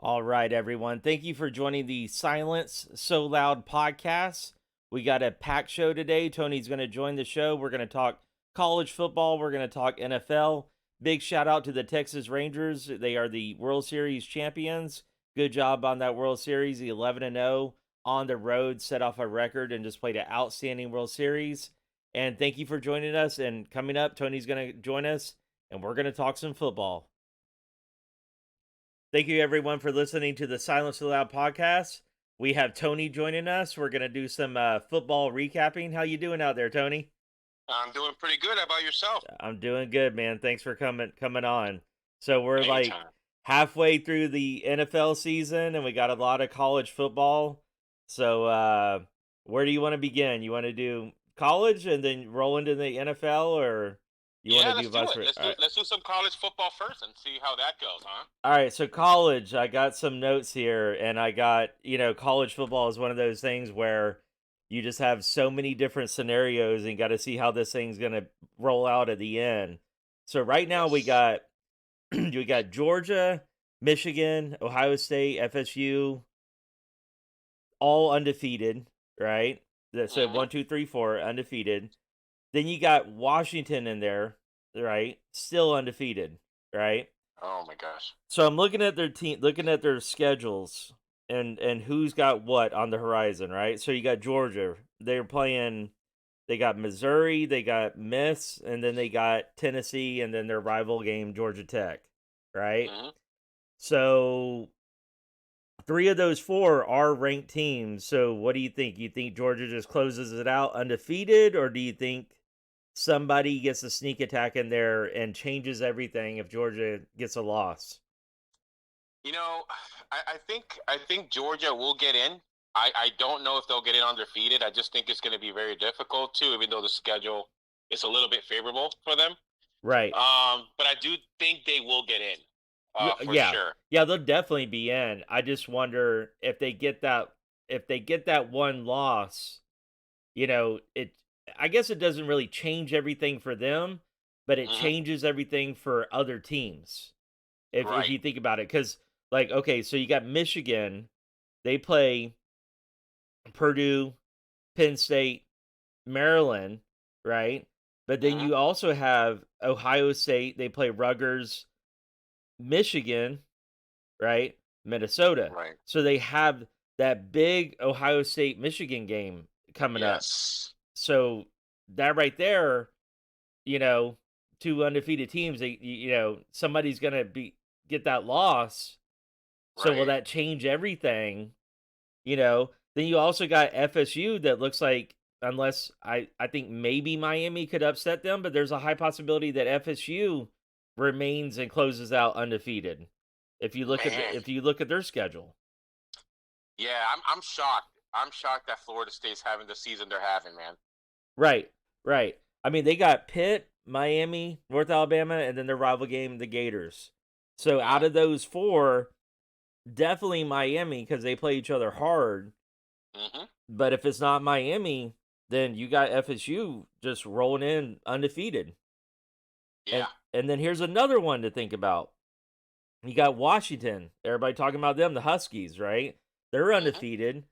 All right, everyone. Thank you for joining the Silence So Loud podcast. We got a packed show today. Tony's going to join the show. We're going to talk college football. We're going to talk NFL. Big shout out to the Texas Rangers. They are the World Series champions. Good job on that World Series. The 11-0 on the road set off a record and just played an outstanding World Series. And thank you for joining us. And coming up, Tony's going to join us and we're going to talk some football. Thank you, everyone, for listening to the Silence Aloud podcast. We have Tony joining us. We're going to do some football recapping. How you doing out there, Tony? I'm doing pretty good. How about yourself? I'm doing good, man. Thanks for coming on. So we're like Anytime. halfway through the NFL season, and we got a lot of college football. So where do you want to begin? You want to do college and then roll into the NFL, or you want Yeah, to do let's do vice it. versa? Let's do some college football first and see how that goes, huh? All right, so college, I got some notes here, and I got, college football is one of those things where you just have so many different scenarios and got to see how this thing's going to roll out at the end. So right now we Yes. got we got Georgia, Michigan, Ohio State, FSU, all undefeated, right? So Mm-hmm. 1, 2, 3, 4 undefeated. Then you got Washington in there, right? Still undefeated, right? Oh my gosh. So I'm looking at their team, looking at their schedules, and who's got what on the horizon, right? So you got Georgia. They're playing. They got Missouri, they got Miss, and then they got Tennessee, and then their rival game, Georgia Tech, right? Mm-hmm. So three of those four are ranked teams. So what do you think? You think Georgia just closes it out undefeated, or do you think somebody gets a sneak attack in there and changes everything if Georgia gets a loss? You know, I think Georgia will get in. I don't know if they'll get in undefeated. I just think it's going to be very difficult too, even though the schedule is a little bit favorable for them. Right. But I do think they will get in, for Yeah. sure. Yeah, they'll definitely be in. I just wonder if they get that one loss, it I guess it doesn't really change everything for them, but it Mm-hmm. changes everything for other teams. If Right. you think about it, cuz like okay, so you got Michigan, they play Purdue, Penn State, Maryland, right? But then Mm-hmm. you also have Ohio State, they play Rutgers, Michigan, right? Minnesota. Right. So they have that big Ohio State Michigan game coming up. Yes. So that right there, you know, two undefeated teams, somebody's going to be get that loss. So will Right. that change everything? Then you also got FSU that looks like unless I think maybe Miami could upset them, but there's a high possibility that FSU remains and closes out undefeated. Man. If you look at their schedule. Yeah, I'm shocked. I'm shocked that Florida State's having the season they're having, man. Right. Right. I mean, they got Pitt, Miami, North Alabama, and then their rival game, the Gators. So Yeah. out of those four, definitely Miami because they play each other hard. Hmm. But if it's not Miami, then you got FSU just rolling in undefeated. And Yeah. and then here's another one to think about. You got Washington. Everybody talking about them, the Huskies, right? They're Hmm. undefeated.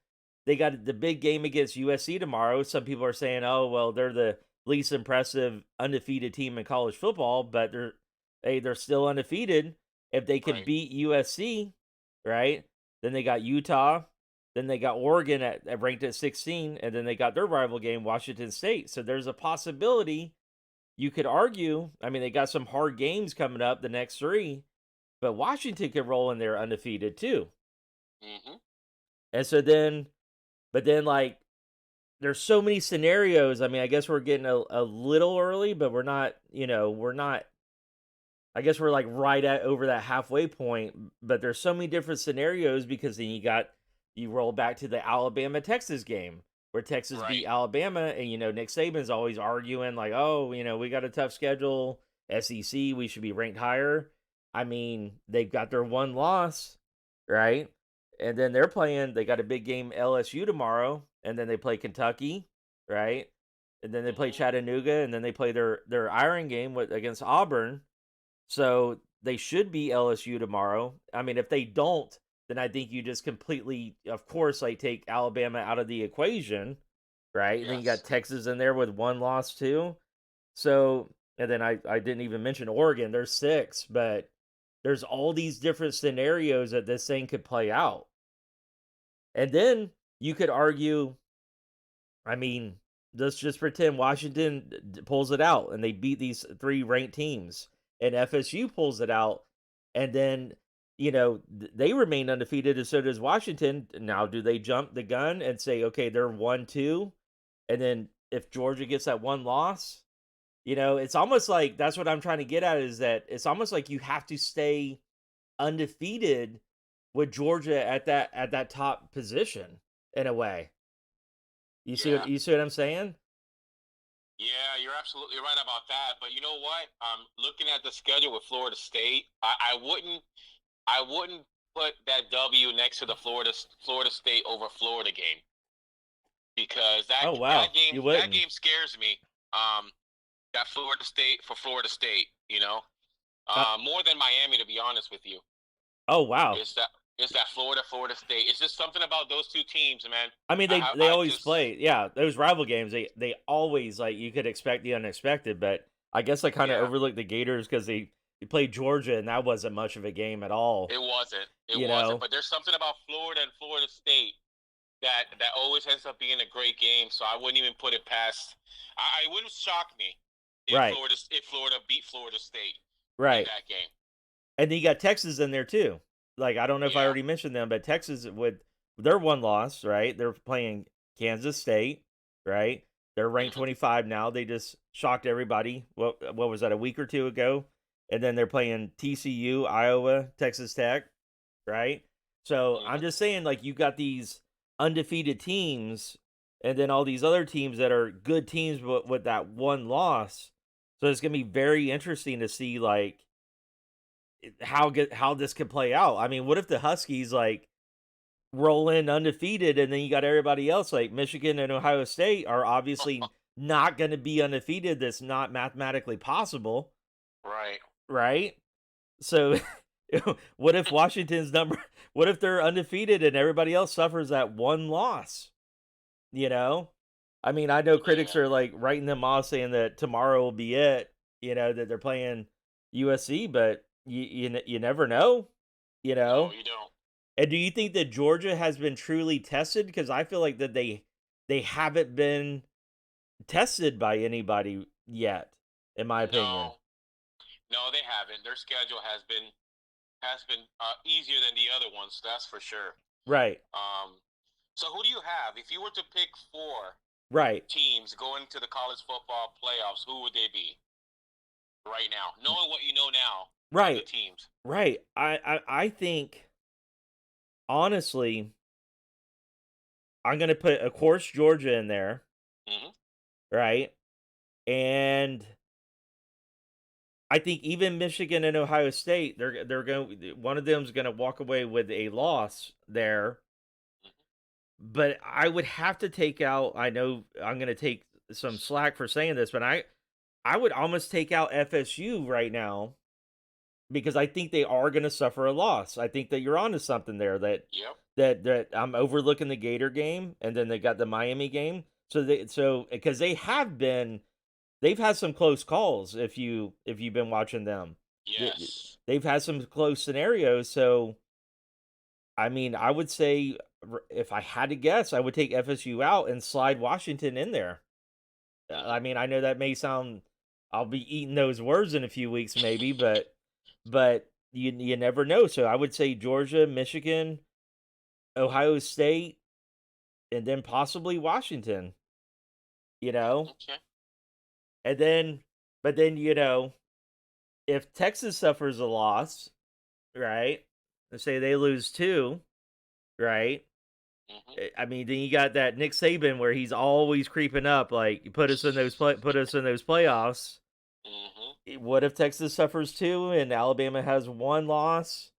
They got the big game against USC tomorrow. Some people are saying, "Oh, well, they're the least impressive undefeated team in college football," but they're still undefeated. If they could Right. beat USC, right? Then they got Utah, then they got Oregon at ranked at 16, and then they got their rival game, Washington State. So there's a possibility you could argue. I mean, they got some hard games coming up, the next three, but Washington could roll in there undefeated too. Hmm. And so then, but then like there's so many scenarios. I mean, I guess we're getting a little early, but we're not. I guess we're like right at over that halfway point. But there's so many different scenarios because then you roll back to the Alabama Texas game where Texas beat Right. Alabama, and Nick Saban's always arguing like, oh, we got a tough schedule, SEC, we should be ranked higher. I mean, they've got their one loss, right? And then they got a big game LSU tomorrow, and then they play Kentucky, right? And then they play Hmm. Chattanooga, and then they play their iron game against Auburn. So they should be LSU tomorrow. I mean, if they don't, then I think you just completely, of course, like take Alabama out of the equation, right? And then you got Yes. Texas in there with one loss too. So, and then I didn't even mention Oregon. There's six, but there's all these different scenarios that this thing could play out. And then you could argue, I mean, let's just pretend Washington pulls it out and they beat these three ranked teams, and FSU pulls it out, and then they remain undefeated, and so does Washington. Now, do they jump the gun and say, okay, they're 1-2, and then if Georgia gets that one loss, it's almost like that's what I'm trying to get at is that it's almost like you have to stay undefeated with Georgia at that top position in a way. You see Yeah. what you see what I'm saying? Yeah, you're absolutely right about that. But you know what? Looking at the schedule with Florida State, I wouldn't put that W next to the Florida State over Florida game because that Oh that wow, game you that wouldn't. game scares me. That Florida State for Florida State, Uh, more than Miami, to be honest with you. oh wow. Is that Florida State? It's just something about those two teams, man. I mean, I they I, I always just play. Yeah, those rival games. They always like you could expect the unexpected, but I guess I kind of yeah. overlooked the Gators because they played Georgia and that wasn't much of a game at all. It wasn't. It You wasn't. know, But there's something about Florida and Florida State that always ends up being a great game. So I wouldn't even put it past. It wouldn't shock me if right, Florida beat Florida State in right. that game. And then you got Texas in there too. Like I don't know if I Yeah. already mentioned them, but Texas with their one loss, right? They're playing Kansas State, right? They're ranked Hmm. 25 now. They just shocked everybody. What was that, a week or two ago? And then they're playing TCU, Iowa, Texas Tech, right? So I'm Hmm. just saying, like you got these undefeated teams, and then all these other teams that are good teams, but with that one loss. So it's gonna be very interesting to see like how this could play out. I mean, what if the Huskies like roll in undefeated and then you got everybody else like Michigan and Ohio State are obviously not going to be undefeated. That's not mathematically possible, Right. right? So what if Washington's number what if they're undefeated and everybody else suffers that one loss, you know? I mean, I know critics Yeah. are like writing them off saying that tomorrow will be it, that they're playing USC, but you never know, you No, know. you don't. And do you think that Georgia has been truly tested? Because I feel like that they haven't been tested by anybody yet, in my opinion. No, no, they haven't. Their schedule has been easier than the other ones. That's for sure. Right, Um, so who do you have? If you were to pick four right, teams going to the college football playoffs, who would they be right now? Knowing what you know now of the right, teams. right. I think honestly, I'm gonna put of course Georgia in there, Hmm. right? And I think even Michigan and Ohio State, they're going one of them's going to walk away with a loss there. But I would have to take out. I know I'm going to take some slack for saying this, but I would almost take out FSU right now because I think they are going to suffer a loss. I think that you're onto something there. That Yep. that that I'm overlooking the Gator game, and then they got the Miami game. So because they've had some close calls if you've been watching them. Th- Yes. They've had some close scenarios, so I mean, I would say if I had to guess, I would take FSU out and slide Washington in there. I Hmm. mean, I know that may sound I'll be eating those words in a few weeks maybe, but you never know. So I would say Georgia, Michigan, Ohio State, and then possibly Washington, you know? Okay. And then but then if Texas suffers a loss, right? Let's say they lose 2, right? Hmm. I mean, then you got that Nick Saban where he's always creeping up, like put us in those playoffs. Hmm. What if Texas suffers 2 and Alabama has 1 loss,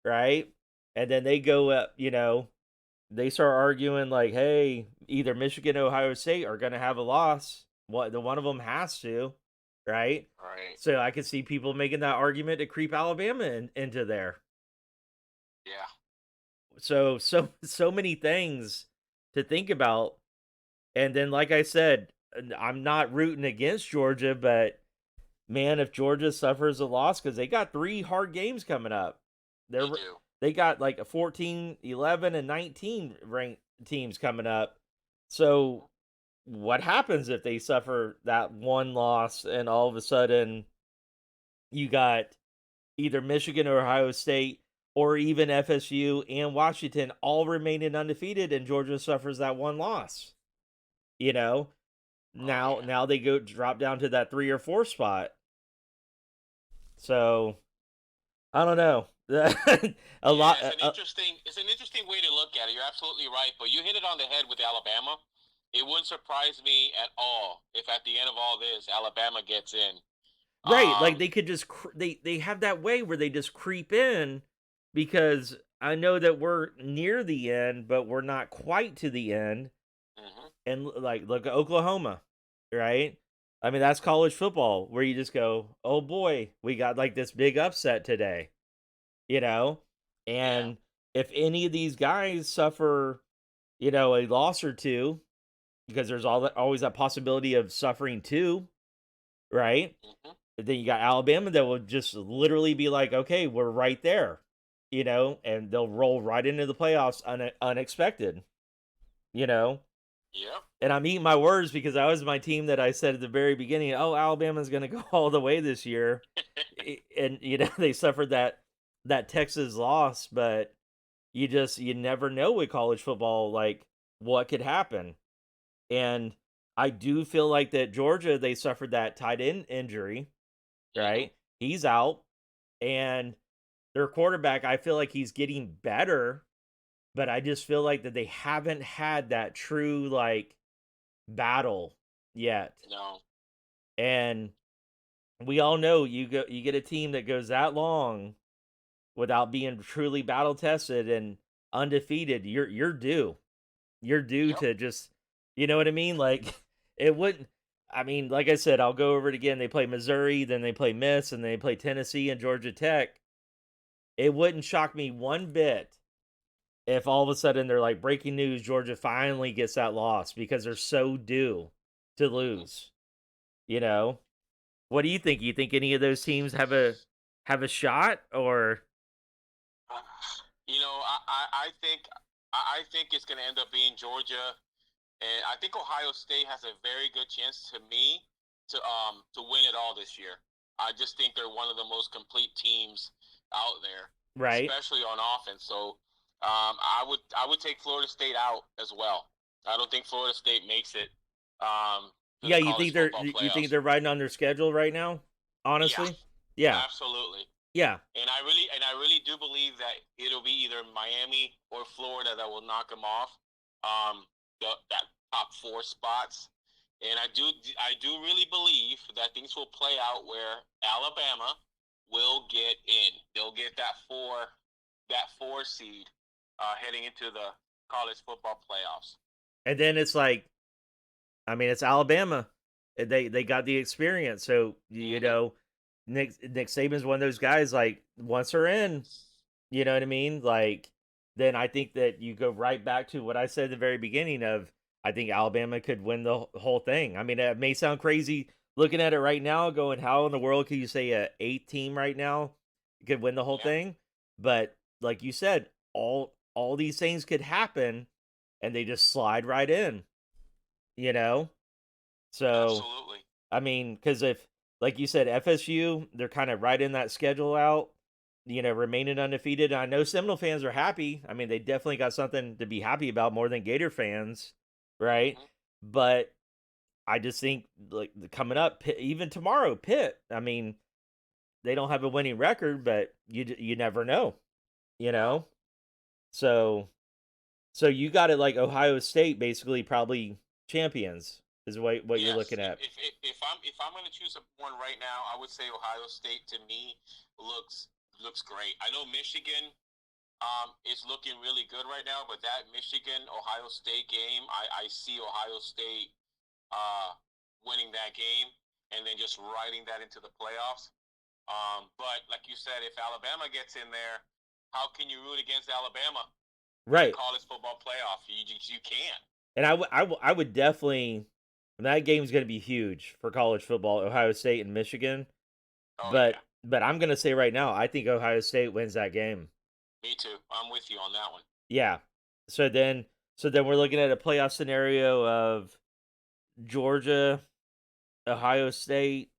right? And then they go up, they start arguing like, hey, either Michigan or Ohio State are going to have a loss. What the one of them has to, right? Right. So I could see people making that argument to creep Alabama into there. Yeah. so many things to think about. And then, like I said, I'm not rooting against Georgia, but man, if Georgia suffers a loss, because they got 3 hard games coming up. They They're do. they got like a 14, 11, and 19 ranked teams coming up. So what happens if they suffer that one loss and all of a sudden you got either Michigan or Ohio State or even FSU and Washington all remaining undefeated and Georgia suffers that one loss, you know? Oh yeah. Now they go drop down to that 3 or 4 spot. So I don't know. A Yeah, lot. it's an interesting way to look at it. You're absolutely right, but you hit it on the head with Alabama. It wouldn't surprise me at all if at the end of all this, Alabama gets in. Right, like Um, they could just they have that way where they just creep in because I know that we're near the end, but we're not quite to the end. mhm. And like look at Oklahoma, right? I mean that's college football where you just go, oh boy, we got like this big upset today, you know. Yeah. And if any of these guys suffer, a loss or two, because there's always that possibility of suffering too, right? Mhm. Then you got Alabama that will just literally be like, okay, we're right there, and they'll roll right into the playoffs unexpected, you know. Yep. And I'm eating my words because that was my team that I said at the very beginning, oh, Alabama's going to go all the way this year, and they suffered that Texas loss, but you never know with college football like what could happen. And I do feel like that Georgia they suffered that tight end injury, Mhm. right? He's out, and their quarterback, I feel like he's getting better, but I just feel like that they haven't had that true like battle yet. No. And we all know you get a team that goes that long without being truly battle tested and undefeated, you're due. You're due Yep. to just you know what I mean? Like it wouldn't I mean, like I said, I'll go over it again. They play Missouri, then they play Miss, and they play Tennessee and Georgia Tech. It wouldn't shock me one bit if all of a sudden they're like breaking news, Georgia finally gets that loss because they're so due to Mhm. lose. You know, what do you think? You think any of those teams have a shot or You know, I think it's going to end up being Georgia, and I think Ohio State has a very good chance to me to win it all this year. I just think they're one of the most complete teams out there, right? especially on offense. So I would take Florida State out as well. I don't think Florida State makes it to Yeah, the college football you think playoffs. they're riding on their schedule right now? Yeah, Honestly, yeah, absolutely. yeah, And I really do believe that it'll be either Miami or Florida that will knock them off that top 4 spots. And I do really believe that things will play out where Alabama will get in. They'll get that four seed heading into the college football playoffs. and then it's like, I mean, it's Alabama. They got the experience, so Hmm. Nick Saban's one of those guys. Like once they're in, you know what I mean? Like then I think that you go right back to what I said at the very beginning of I think Alabama could win the whole thing. I mean, it may sound crazy looking at it right now, going how in the world could you say a 8 team right now could win the whole Yeah, thing? But like you said, all these things could happen, and they just slide right in. You know, so absolutely. I mean, because if like you said, FSU, they're kind of right in that schedule out, remaining undefeated. I know Seminole fans are happy. I mean, they definitely got something to be happy about more than Gator fans, right? Hmm. But I just think like coming up, even tomorrow, Pitt. I mean, they don't have a winning record, but you never know, you No. know. So you got it like Ohio State, basically probably champions is what you're Yes, looking at. if I'm going to choose one right now, I would say Ohio State to me looks looks great. I know Michigan is looking really good right now, but that Michigan Ohio State game, I see Ohio State uh, winning that game and then just riding that into the playoffs. But like you said, if Alabama gets in there, how can you root against Alabama? in the Right. college football playoff. You can't. And I would definitely, that game's going to be huge for college football, Ohio State and Michigan. Oh yeah, But I'm going to say right now, I think Ohio State wins that game. me too. I'm with you on that one. Yeah. So then so then we're looking at a playoff scenario of Georgia, Ohio State.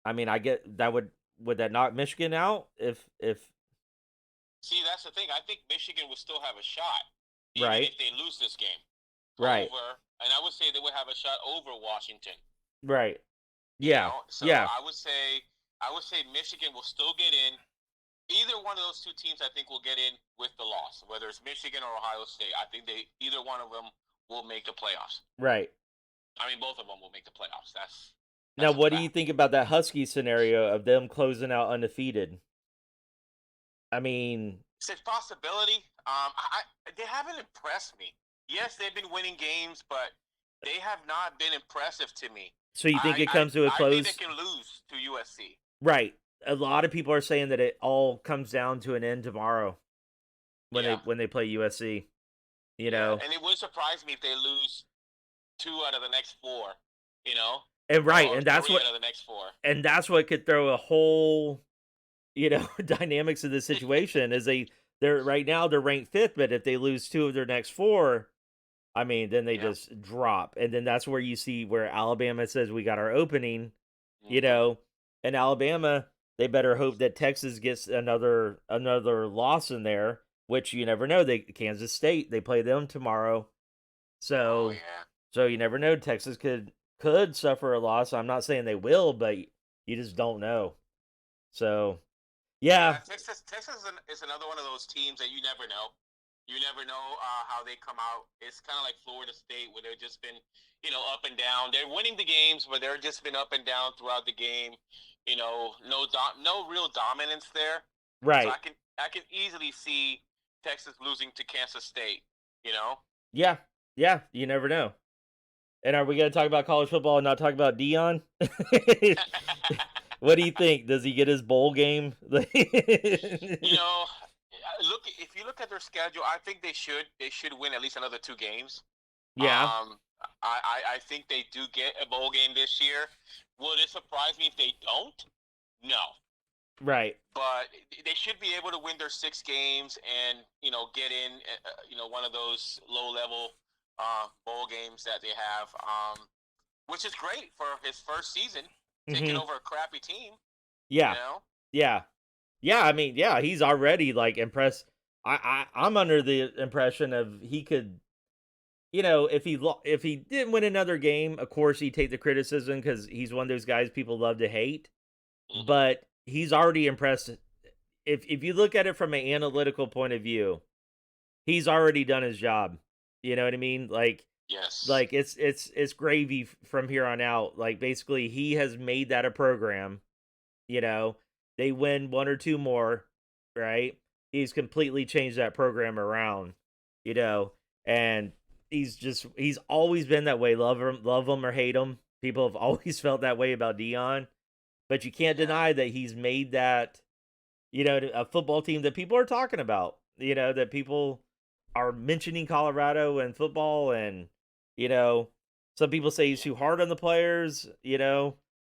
I mean, I get that would that knock Michigan out if See, that's the thing. I think Michigan would still have a shot, even right. if they lose this game Right. over. And I would say they would have a shot over Washington. Right. You Yeah. know, so Yeah. I would say Michigan will still get in. Either one of those two teams, I think, will get in with the loss. Whether it's Michigan or Ohio State, I think either one of them will make the playoffs. Right. I mean, both of them will make the playoffs. Now, That's a what do you fact. think about that Husky scenario of them closing out undefeated? I mean, It's a possibility. They haven't impressed me. Yes, they've been winning games, but they have not been impressive to me. so you think it comes to a I think they close? can lose to USC. Right. A lot of people are saying that it all comes down to an end tomorrow Yeah, when they play USC. You yeah, know, and it would surprise me if they lose 2 out of the next 4. You know, and right, or 3 out of the next 4. and that's what could throw a whole dynamics of the situation is they're right now they're ranked fifth, but if they lose two of their next four, I mean, then they Yeah. just drop, and then that's where you see where Alabama says we got our opening, you Mm-hmm. know, and Alabama they better hope that Texas gets another loss in there, which you never know. They Kansas State they play them tomorrow, Oh so yeah. you never know. Texas could suffer a loss. I'm not saying they will, but you just don't know. So yeah, Yeah, Texas is another one of those teams that you never know. You never know how they come out. It's kind of like Florida State, where they've just been, up and down. They're winning the games, but they're just been up and down throughout the game. No real dominance there. So right. I can easily see Texas losing to Kansas State. You know. Yeah, yeah, you never know. And are we going to talk about college football and not talk about Dion? What do you think? Does he get his bowl game? Look, if you look at their schedule, I think they should win at least another 2 games. Yeah, I think they do get a bowl game this year. Would it surprise me if they don't? No, right. but they should be able to win their 6 games and get in one of those low level bowl games that they have, which is great for his first season taking Hmm. over a crappy team. You Yeah, know, yeah, yeah. I mean, yeah, he's already like impressed. I'm under the impression of he could, if he didn't win another game, of course he'd take the criticism because he's one of those guys people love to hate. hmm But he's already impressed. If you look at it from an analytical point of view, he's already done his job. You know what I mean? yes, It's gravy from here on out. Like basically he has made that a program, you know. They win one or two more, right? He's completely changed that program around, you know. And he's always been that way. Love him or hate him. People have always felt that way about Dion, but you can't yeah. deny that he's made that, a football team that people are talking about, that people are mentioning Colorado and football. And, you know, some people say he's too hard on the players,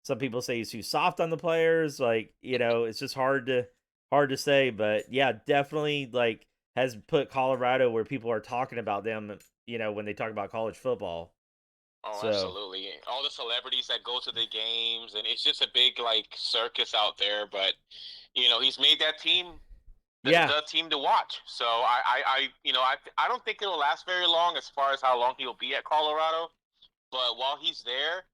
some people say he's too soft on the players. Like, it's just hard to say. But yeah, definitely like has put Colorado where people are talking about them, when they talk about college football. Oh, So absolutely. All the celebrities that go to the games, and it's just a big like circus out there. But he's made that team yeah. the team to watch. So I don't think it'll last very long as far as how long he'll be at Colorado. But while he's there,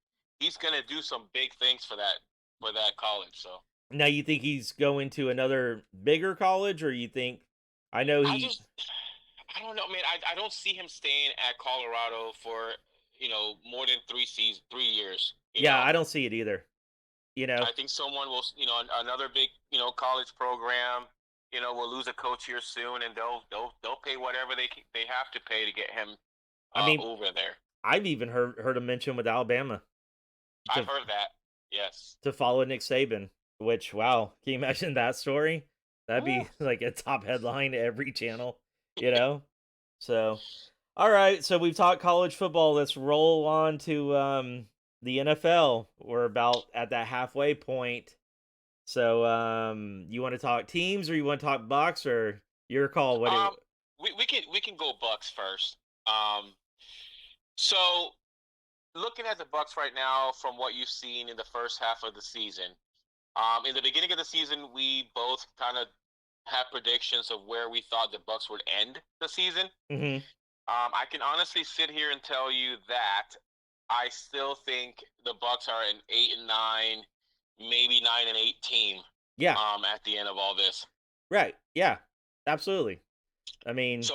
he's gonna do some big things for that college. So Now you think he's going to another bigger college, or you think? I know I he. just I don't know, man. I don't see him staying at Colorado for more than 3 years. Yeah, I don't see it either. You know. I think someone will, another big, college program, will lose a coach here soon, and they'll pay whatever they have to pay to get him I mean, over there. I've even heard him mention with Alabama I've to heard that. Yes. follow Nick Saban. Which, wow, can you imagine that story? That'd Woo. be like a top headline every channel. you know? So, all right. So we've talked college football. Let's roll on to the NFL. We're about at that halfway point. So, you want to talk teams or you want to talk Bucks or your call? What do Um, we can go Bucks first. Um, so looking at the Bucks right now, from what you've seen in the first half of the season, in the beginning of the season, we both kind of had predictions of where we thought the Bucks would end the season. Mhm. I can honestly sit here and tell you that I still think the Bucks are an 8-9, maybe 9-8 team. Yeah. At the end of all this, Right. Yeah. Absolutely. I mean, so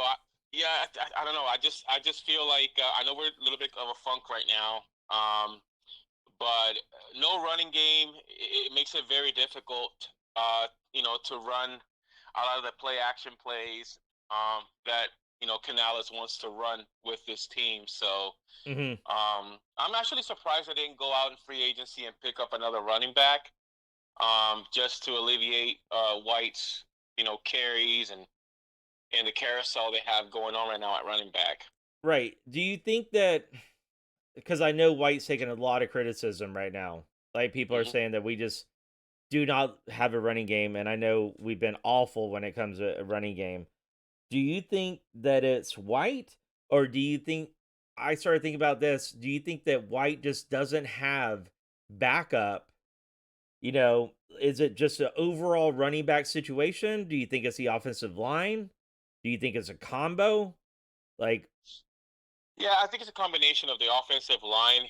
yeah, I don't know. I just feel like I know we're a little bit of a funk right now. But no running game. It makes it very difficult, to run a lot of the play action plays that Canales wants to run with this team. So mhm. I'm actually surprised I didn't go out in free agency and pick up another running back, just to alleviate White's carries and the carousel they have going on right now at running back. Right. Do you think that because I know White's taking a lot of criticism right now. Like people are Hmm. saying that we just do not have a running game, and I know we've been awful when it comes to a running game. Do you think that it's White, or do you think I started thinking about this? Do you think that White just doesn't have backup? You know, is it just an overall running back situation? Do you think it's the offensive line? Do you think it's a combo? Like, Yeah, I think it's a combination of the offensive line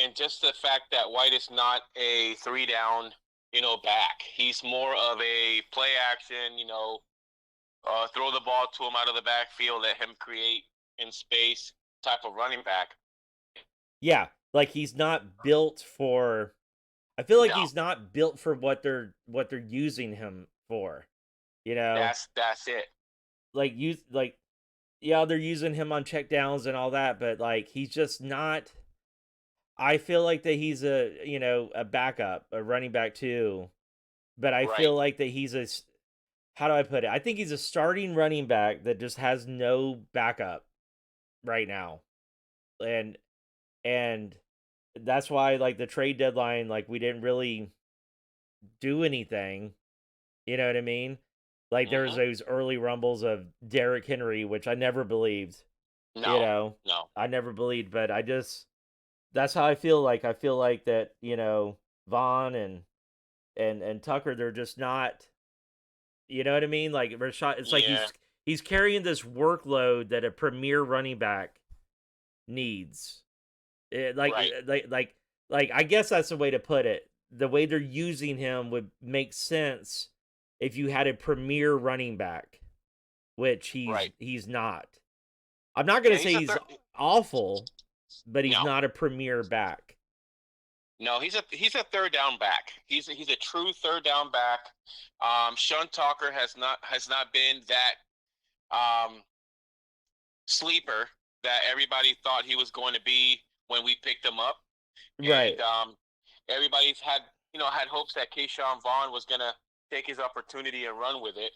and just the fact that White is not a three down, back. He's more of a play action, throw the ball to him out of the backfield, let him create in space type of running back. yeah, like he's not built for. I feel like No, he's not built for what they're using him for. You know, that's it. like yeah, they're using him on check downs and all that, but like he's just not. I feel like that he's a backup, a running back too, but I Right, feel like that how do I put it? I think he's a starting running back that just has no backup right now. And and that's why like the trade deadline, like we didn't really do anything. You know what I mean? Like there was hmm. those early rumbles of Derrick Henry, which I never believed. You No, know, no. I never believed, but I just that's how I feel like. I feel like that, Vaughn and Tucker, they're just not, you know what I mean? Like Rashad, it's like Yeah, he's carrying this workload that a premier running back needs. Eh, like right, I guess that's the way to put it. The way they're using him would make sense if you had a premier running back, which right. he's not. I'm not gonna And he's say a he's third. awful, but he's No, not a premier back. no. He's a third down back. He's a true third down back. Sean Tucker has not been that um, sleeper that everybody thought he was going to be when we picked him up, Right. and everybody's had hopes that Keyshawn Vaughn was going to take his opportunity and run with it,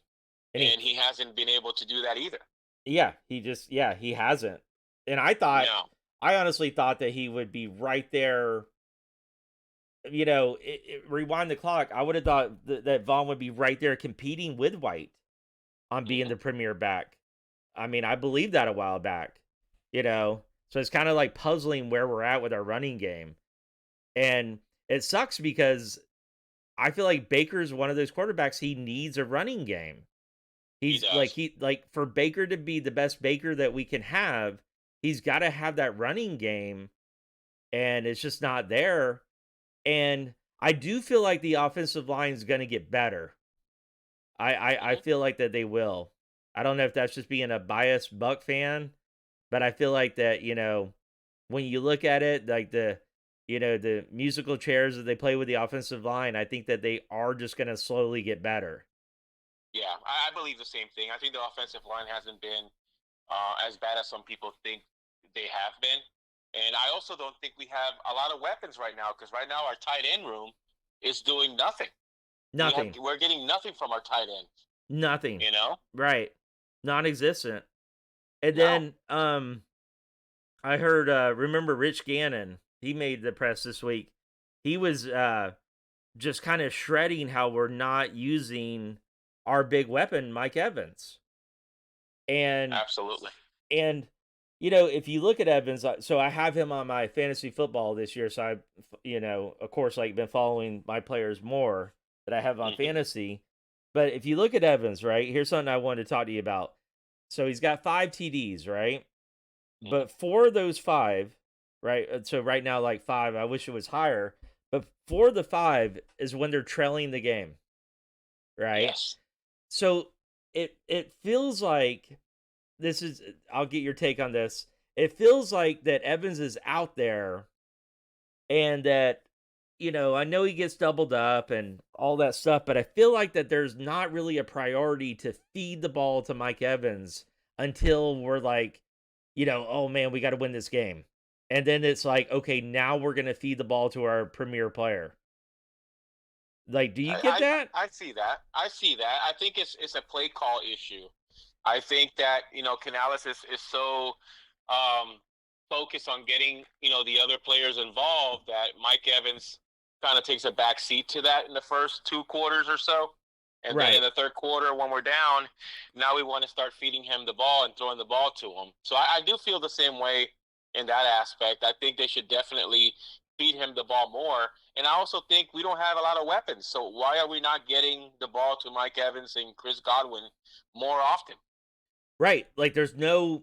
And and he hasn't been able to do that either. he hasn't. And No, I honestly thought that he would be right there. Rewind the clock. I would have thought that Vaughn would be right there competing with White on being hmm, the premier back. I mean, I believed that a while back, So it's kind of like puzzling where we're at with our running game. And it sucks because I feel like Baker's one of those quarterbacks, he needs a running game. he does. He like for Baker to be the best Baker that we can have, he's got to have that running game, and it's just not there. And I do feel like the offensive line is going to get better. I Hmm. feel like that they will. I don't know if that's just being a biased Buck fan, but I feel like that, when you look at it, like the musical chairs that they play with the offensive line, I think that they are just going to slowly get better. Yeah, I believe the same thing. I think the offensive line hasn't been as bad as some people think they have been. And I also don't think we have a lot of weapons right now because right now our tight end room is doing nothing. Nothing. We're getting nothing from our tight end. Nothing. You know, Right. Non-existent. And No. then I heard remember Rich Gannon, he made the press this week. He was just kind of shredding how we're not using our big weapon, Mike Evans. And Absolutely. and you know, if you look at Evans, so I have him on my fantasy football this year, so I, you know, of course, like been following my players more that I have on Hmm. fantasy. But if you look at Evans, right, here's something I wanted to talk to you about. So he's got 5 TDs, right? Hmm. But 4 of those 5, right? So right now, like 5, I wish it was higher, but 4 of the 5 is when they're trailing the game, right? Yes. So it feels like this is. I'll get your take on this. It feels like that Evans is out there, and that I know he gets doubled up and all that stuff, but I feel like that there's not really a priority to feed the ball to Mike Evans until we're like, oh man, we got to win this game. And then it's like, okay, now we're going to feed the ball to our premier player. Like, do you get that? I see that. I see that. I think it's a play call issue. I think that Canales is so um, focused on getting the other players involved that Mike Evans kind of takes a back seat to that in the first 2 quarters or so, and then in Right. the third quarter when we're down, now we want to start feeding him the ball and throwing the ball to him. So I do feel the same way in that aspect. I think they should definitely feed him the ball more. And I also think we don't have a lot of weapons. So why are we not getting the ball to Mike Evans and Chris Godwin more often? Right. Like, there's no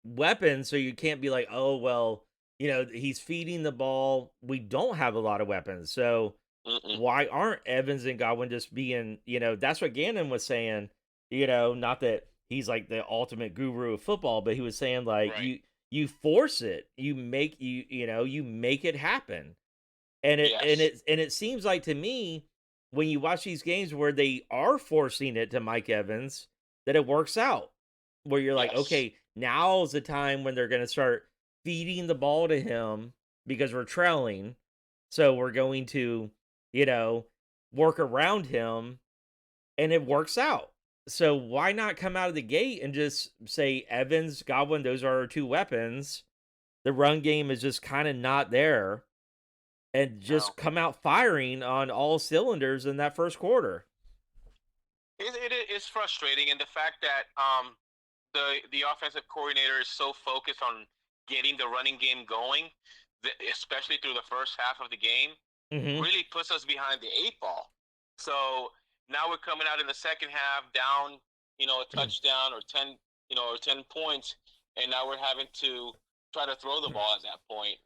weapon, so you can't be like, oh, well, he's feeding the ball. We don't have a lot of weapons. So Mm-mm. why aren't Evans and Godwin just being, that's what Gannon was saying, not that he's like the ultimate guru of football, but he was saying like Right. you force it, you make it happen. And Yes. it seems like to me when you watch these games where they are forcing it to Mike Evans that it works out. Where you're like, Yes. okay, now's the time when they're going to start feeding the ball to him because we're trailing. So we're going to, you know, work around him and it works out. So why not come out of the gate and just say Evans, Godwin, those are our 2 weapons. The run game is just kind of not there and No. just come out firing on all cylinders in that first quarter. It is frustrating, and the fact that the offensive coordinator is so focused on getting the running game going, especially through the first half of the game, Mhm. really puts us behind the 8 ball. So now we're coming out in the second half down, a touchdown or 10 points, and now we're having to try to throw the ball at that point.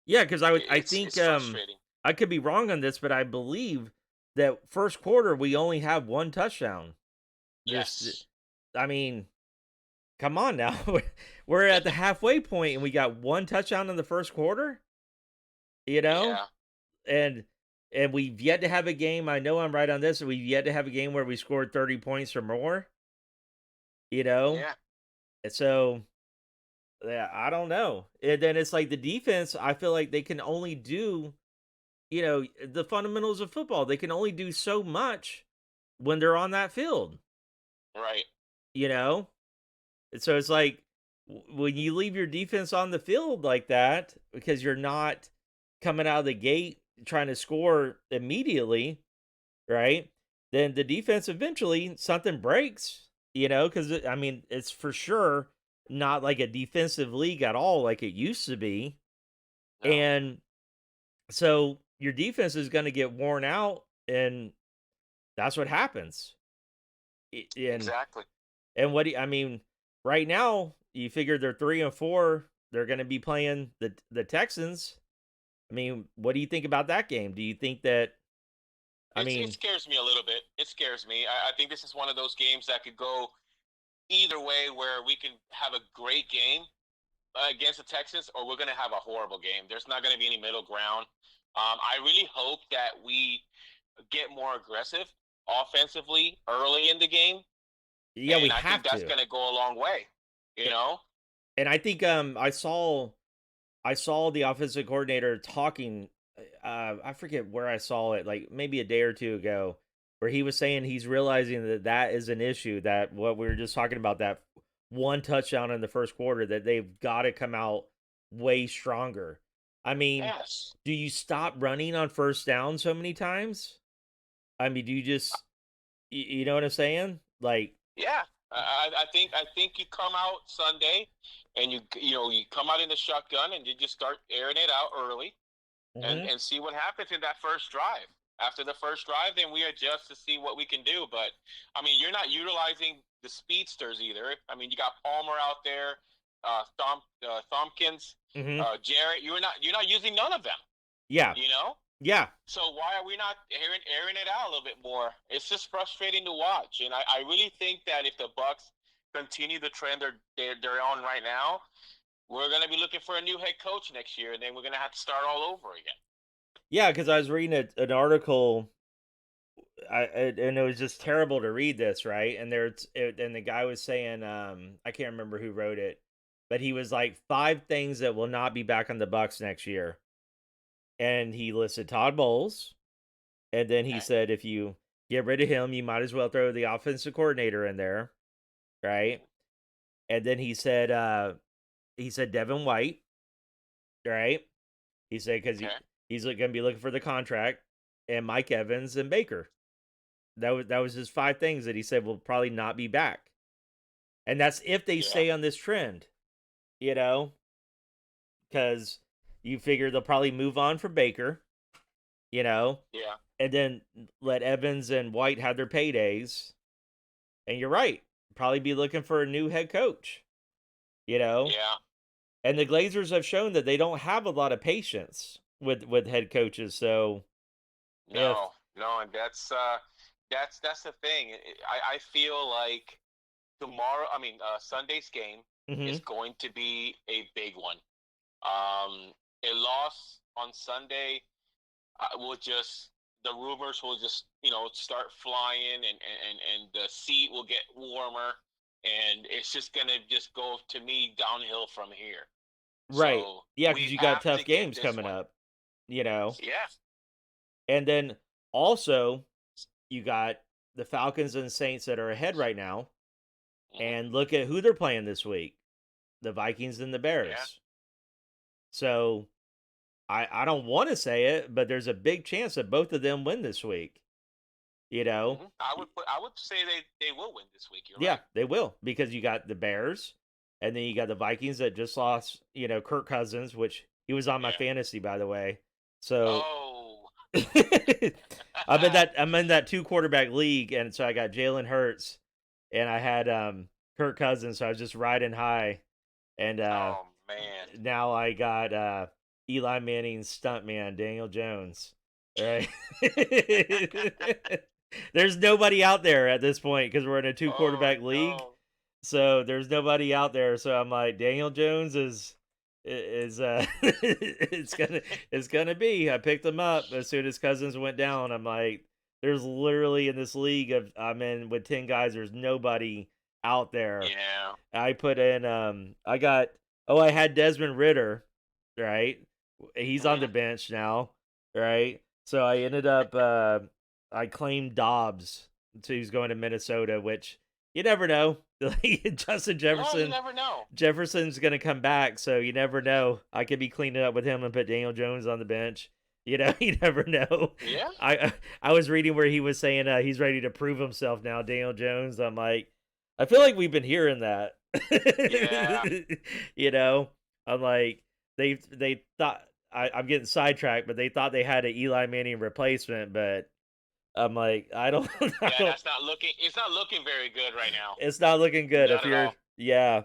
Yeah, because I think It's frustrating. I could be wrong on this, but I believe that first quarter we only have 1 touchdown. This, Yes. I mean, come on now, we're at the halfway point and we got 1 touchdown in the first quarter. You know, Yeah. and we've yet to have a game. I know I'm right on this. We've yet to have a game where we scored 30 points or more. You know, Yeah. and so yeah, I don't know. And then it's like the defense. I feel like they can only do the fundamentals of football. They can only do so much when they're on that field, Right. you know? And so it's like when you leave your defense on the field like that because you're not coming out of the gate trying to score immediately, right? Then the defense eventually something breaks, because I mean, it's for sure not like a defensive league at all like it used to be. No. And so your defense is going to get worn out and that's what happens. And Exactly. what do I mean, right now, you figure they're 3-4, they're going to be playing the Texans. I mean, what do you think about that game? Do you think that I It mean, scares me a little bit. It scares me. I think this is one of those games that could go either way, where we can have a great game against the Texans, or we're going to have a horrible game. There's not going to be any middle ground. I really hope that we get more aggressive offensively early in the game, yeah, we and I think have that's to. going to go a long way. You A- know? And I think I saw the offensive coordinator talking. I forget where I saw it, like maybe a day or two ago, where he was saying he's realizing that that is an issue. That what we were just talking about, that one touchdown in the first quarter that they've got to come out way stronger. I mean, Yes. do you stop running on first down so many times? I mean, do you just you know what I'm saying? Like, Yeah. I think you come out Sunday, and you come out in the shotgun and you just start airing it out early, and mhm. see what happens in that first drive. After the first drive, then we adjust to see what we can do. But I mean, you're not utilizing the speedsters either. I mean, you got Palmer out there, Thompkins, Mhm. Jarrett. You're not using none of them. Yeah. You know. Yeah. So why are we not airing it out a little bit more? It's just frustrating to watch, and I really think that if the Bucks continue the trend they're on right now, we're going to be looking for a new head coach next year, and then we're going to have to start all over again. Yeah, because I was reading an article, and it was just terrible to read this, right? And the guy was saying, I can't remember who wrote it, but he was like 5 things that will not be back on the Bucks next year, and he listed Todd Bowles, and then he Okay. said if you get rid of him, you might as well throw the offensive coordinator in there, right? And then he said Devin White, right? He said because Okay. he's going to be looking for the contract, and Mike Evans and Baker. That was his 5 things that he said will probably not be back, and that's if they Yeah. stay on this trend, you know, because you figure they'll probably move on from Baker, you know, Yeah. and then let Evans and White have their paydays. And you're right, probably be looking for a new head coach, you know. Yeah. And the Glazers have shown that they don't have a lot of patience with head coaches. So if No. No, and that's the thing. I feel like tomorrow. I mean, Sunday's game is mhm, going to be a big one. A loss on Sunday will just the rumors will just start flying, and the seat will get warmer, and it's just gonna just go to me downhill from here. right, So yeah, because we you got have tough to get games this coming one. up, you know. Yeah. And then also you got the Falcons and Saints that are ahead right now. Hmm. And look at who they're playing this week. The Vikings and the Yeah. Bears. So I don't want to say it, but there's a big chance that both of them win this week. You know? Hmm. I would say they will win this week. You're Yeah, right. they will because you got the Bears and then you got the Vikings that just lost, Kirk Cousins, which he was on my Yeah. fantasy by the way. So Oh. I'm in that 2 quarterback league, and so I got Jalen Hurts and I had Kirk Cousins, so I was just riding high. And Oh man. now I got Eli Manning's stuntman, Daniel Jones. Right. There's nobody out there at this point because we're in a two Oh quarterback league. no. So there's nobody out there. So I'm like, Daniel Jones is it's gonna be. I picked him up as soon as Cousins went down. I'm like, there's literally in this league of I'm in with 10 guys, there's nobody out there. Yeah. I put in I had Desmond Ritter, right? He's on the Hmm. bench now, right? So I ended up I claimed Dobbs, so he's going to Minnesota, which you never know. Like, Justin No, you never know. Jefferson's gonna come back, so you never know. I could be cleaning up with him and put Daniel Jones on the bench. You never know. Yeah. I was reading where he was saying he's ready to prove himself now, Daniel Jones. I'm like, I feel like we've been hearing that. Yeah. you know, I'm like they thought I'm getting sidetracked, but they thought they had an Eli Manning replacement, but I'm like, I don't, I Yeah, don't. that's not looking. It's not looking very good right now. It's not looking good. If Not at you're, all. yeah.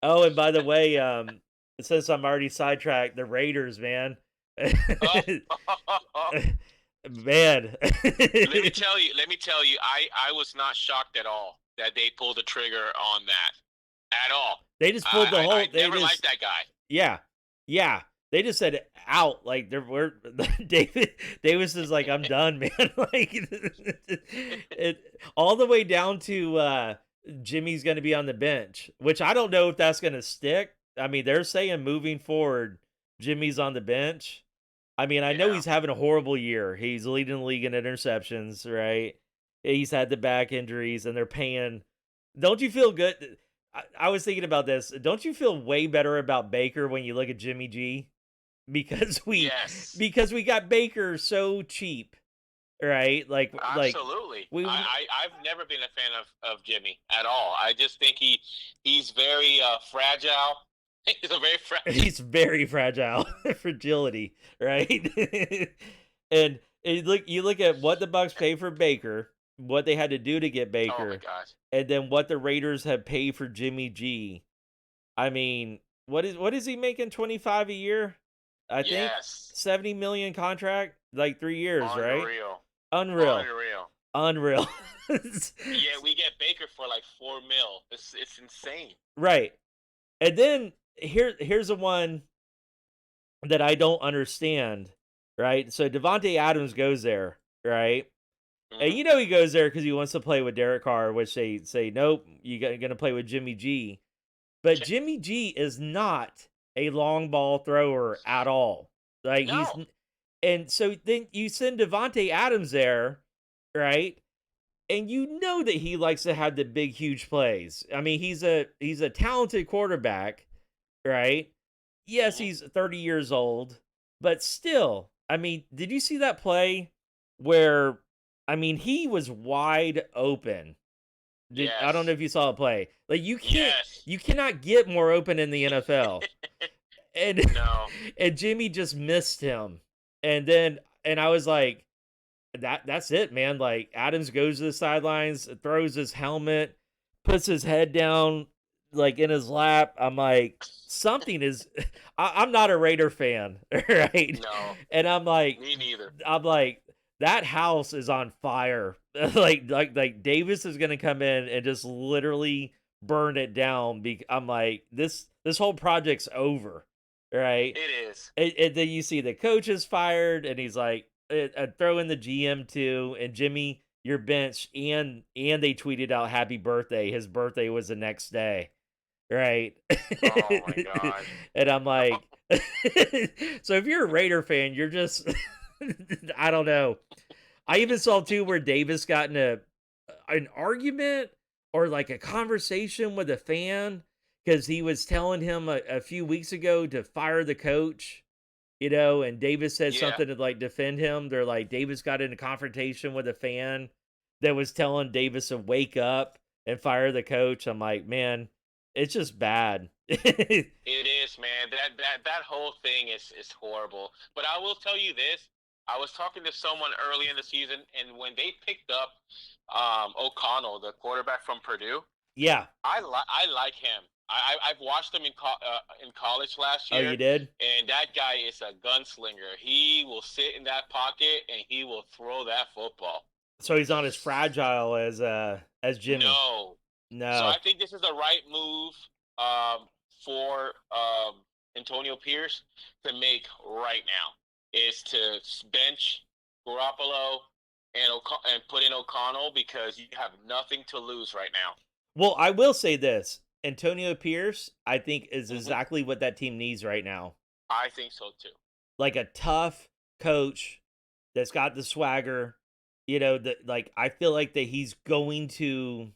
Oh, and by the way, since I'm already sidetracked, the Raiders, man, Oh, man, let me tell you. Let me tell you. I was not shocked at all that they pulled the trigger on that at all. they just pulled the I whole. They never liked just that guy. Yeah, yeah. They just said out. Like we're Davis is like, I'm done, man. Like all the way down to Jimmy's going to be on the bench, which I don't know if that's going to stick. I mean, they're saying moving forward, Jimmy's on the bench. I mean, I know Yeah. he's having a horrible year. He's leading the league in interceptions, right? He's had the back injuries, and they're paying. Don't you feel good? I was thinking about this. Don't you feel way better about Baker when you look at Jimmy G? Because we Yes, because we got Baker so cheap, right? Like absolutely. we I've never been a fan of Jimmy at all. I just think he's very fragile. He's a very fragile. he's very fragile. Fragility, right? And you look at what the Bucks pay for Baker, what they had to do to get Oh my Baker, gosh. and then what the Raiders have paid for Jimmy G. I mean, what is he making 25 a year? I think Yes. 70 million contract, like 3 years, right? Unreal. Unreal. Unreal. Unreal. Yeah, we get Baker for like 4 mil. It's insane. Right. And then here's the one that I don't understand, right? So Devontae Adams goes there, right? And Hmm. you know he goes there because he wants to play with Derek Carr, which they say, nope, you're going to play with Jimmy G. But Jimmy G is not a long ball thrower at all. Like No. and so then you send Devontae Adams there, right? And you know that he likes to have the big, huge plays. I mean, he's a talented quarterback, right? Yes, Hmm. he's 30 years old, but still, I mean, did you see that play where I mean, he was wide open. I don't know Yes. if you saw a play. Like Yes. you cannot get more open in the NFL. And No. and Jimmy just missed him. And I was like, that's it, man. Like Adams goes to the sidelines, throws his helmet, puts his head down like in his lap. I'm like, something is I'm not a Raider fan, right? No. And Me neither. I'm like, that house is on fire. Like Davis is gonna come in and just literally burn it down. I'm like, this whole project's over, right? It is. And then you see the coach is fired, and he's like, throw in the GM too, and Jimmy, your bench, and they tweeted out happy birthday. His birthday was the next day, right? Oh my god. And I'm like, so if you're a Raider fan, you're just, I don't know. I even saw too where Davis got in an argument or like a conversation with a fan because he was telling him a few weeks ago to fire the coach, and Davis said Yeah. something to like defend him. They're like, Davis got in a confrontation with a fan that was telling Davis to wake up and fire the coach. I'm like, man, it's just bad. It is, man. That whole thing is horrible. But I will tell you this: I was talking to someone early in the season, and when they picked up O'Connell, the quarterback from Purdue, Yeah. I like him. I've watched him in college last Oh, year, you did? and that guy is a gunslinger. He will sit in that pocket and he will throw that football. So he's not as fragile as Jimmy. No. So No. I think this is the right move for Antonio Pierce to make right now is to bench Garoppolo and put in O'Connell because you have nothing to lose right now. Well, I will say this. Antonio Pierce, I think, is Hmm. exactly what that team needs right now. I think so too. Like a tough coach that's got the swagger, that like I feel like that he's going to